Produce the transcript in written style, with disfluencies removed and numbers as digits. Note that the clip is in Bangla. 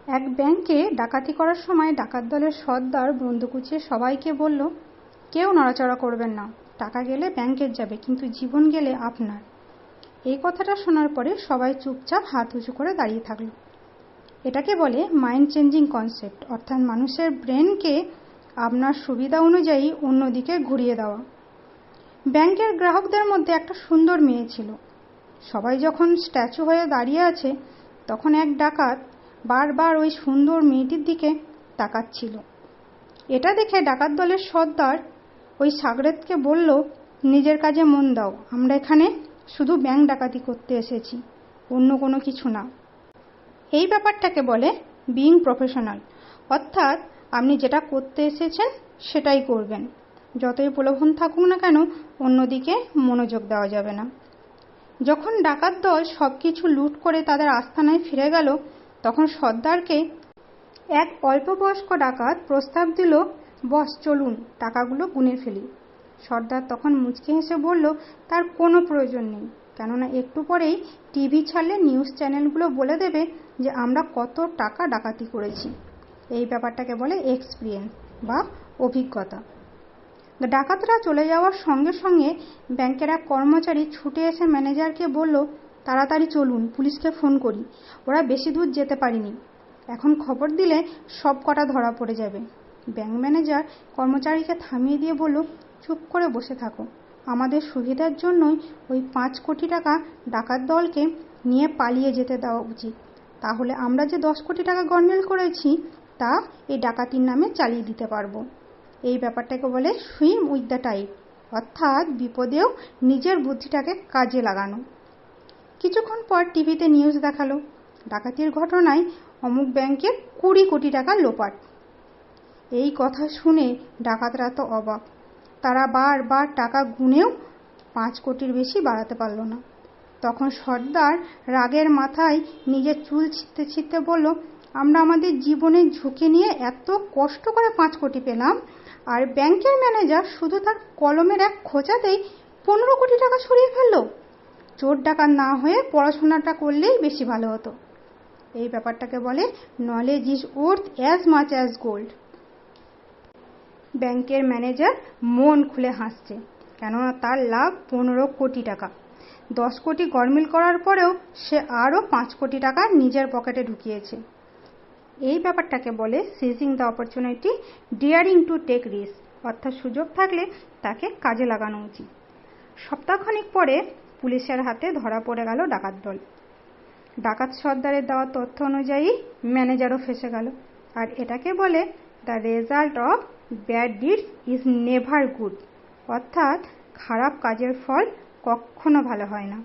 এক ব্যাংকে ডাকাতি করার সময় ডাকাত দলের সর্দার বন্দুক উঁচিয়ে সবাইকে বলল, কেউ নড়াচড়া করবেন না, টাকা গেলে ব্যাংকের যাবে, কিন্তু জীবন গেলে আপনার। এই কথাটা শোনার পরে সবাই চুপচাপ হাত উঁচু করে দাঁড়িয়ে থাকলো। এটাকে বলে মাইন্ড চেঞ্জিং কনসেপ্ট, অর্থাৎ মানুষের ব্রেনকে আপনার সুবিধা অনুযায়ী অন্যদিকে ঘুরিয়ে দেওয়া। ব্যাংকের গ্রাহকদের মধ্যে একটা সুন্দর মেয়ে ছিল। সবাই যখন স্ট্যাচু হয়ে দাঁড়িয়ে আছে, তখন এক ডাকাত বারবার ওই সুন্দর মেয়েটির দিকে তাকাচ্ছিল। এটা দেখে ডাকাত দলের সর্দার ওই সাগরেদকে বলল, নিজের কাজে মন দাও, আমরা এখানে শুধু ব্যাংক ডাকাতি করতে এসেছি, অন্য কোনো কিছু না। এই ব্যাপারটাকে বলে বিইং প্রফেশনাল, অর্থাৎ আপনি যেটা করতে এসেছেন সেটাই করবেন, যতই প্রলোভন থাকুক না কেন অন্যদিকে মনোযোগ দেওয়া যাবে না। যখন ডাকাত দল সব কিছু লুট করে তাদের আস্তানায় ফিরে গেল, তখন সর্দারকে এক অল্প বয়স্ক ডাকাত প্রস্তাব দিল, বস চলুন টাকাগুলো গুনে ফেলি। সর্দার তখন মুচকি হেসে বলল, তার কোনো প্রয়োজন নেই, কেননা একটু পরেই টিভি ছাড়লে নিউজ চ্যানেলগুলো বলে দেবে যে আমরা কত টাকা ডাকাতি করেছি। এই ব্যাপারটাকে বলে এক্সপিরিয়েন্স বা অভিজ্ঞতা। ডাকাতরা চলে যাওয়ার সঙ্গে সঙ্গে ব্যাংকের এক কর্মচারী ছুটে এসে ম্যানেজারকে বলল, তাড়াতাড়ি চলুন, পুলিশকে ফোন করি, ওরা বেশি দূর যেতে পারেনি, এখন খবর দিলে সব কটা ধরা পড়ে যাবে। ব্যাংক ম্যানেজার কর্মচারীকে থামিয়ে দিয়ে বলল, চুপ করে বসে থাকো, আমাদের সুবিধার জন্যই ওই 5 কোটি টাকা ডাকাত দলকে নিয়ে পালিয়ে যেতে দেওয়া উচিত, তাহলে আমরা যে 10 কোটি টাকা গন্ডগোল করেছি তা এই ডাকাতির নামে চালিয়ে দিতে পারবো। এই ব্যাপারটাকে বলে সুইম উইথ দ্য টাইড, অর্থাৎ বিপদেও নিজের বুদ্ধিটাকে কাজে লাগানো। কিছুক্ষণ পর টিভিতে নিউজ দেখালো, ডাকাতির ঘটনায় অমুক ব্যাংকের 20 কোটি টাকা লোপাট। এই কথা শুনে ডাকাতরা তো অবাক, তারা বারবার টাকা গুনেও 5 কোটির বেশি বাড়াতে পারল না। তখন সর্দার রাগের মাথায় নিজের চুল ছিঁড়তে ছিঁড়তে বলল, আমরা আমাদের জীবনের ঝুঁকি নিয়ে এত কষ্ট করে 5 কোটি পেলাম, আর ব্যাংকের ম্যানেজার শুধু তার কলমের এক খোঁচাতেই 15 কোটি টাকা সরিয়ে ফেলল। চোর ডাকাত না হয়ে পড়াশোনাটা করলেই বেশি ভালো হতো। এই ব্যাপারটাকে বলে knowledge is worth as much as gold. ব্যাংকের ম্যানেজার মন খুলে হাসছে, কেননা তার লাভ 15 কোটি টাকা। 10 কোটি গরমিল করার পরেও সে আরও 5 কোটি টাকা নিজের পকেটে ঢুকিয়েছে। এই ব্যাপারটাকে বলে seizing the opportunity, daring to take risk, অর্থাৎ সুযোগ থাকলে তাকে কাজে লাগানো উচিত। সপ্তাহখানিক পরে পুলিশের হাতে ধরা পড়ে গেল ডাকাত দল। ডাকাত সর্দারের দেওয়া তথ্য অনুযায়ী ম্যানেজারও ফেঁসে গেল। আর এটাকে বলে the result of bad deeds is never good, অর্থাৎ খারাপ কাজের ফল কখনো ভালো হয় না।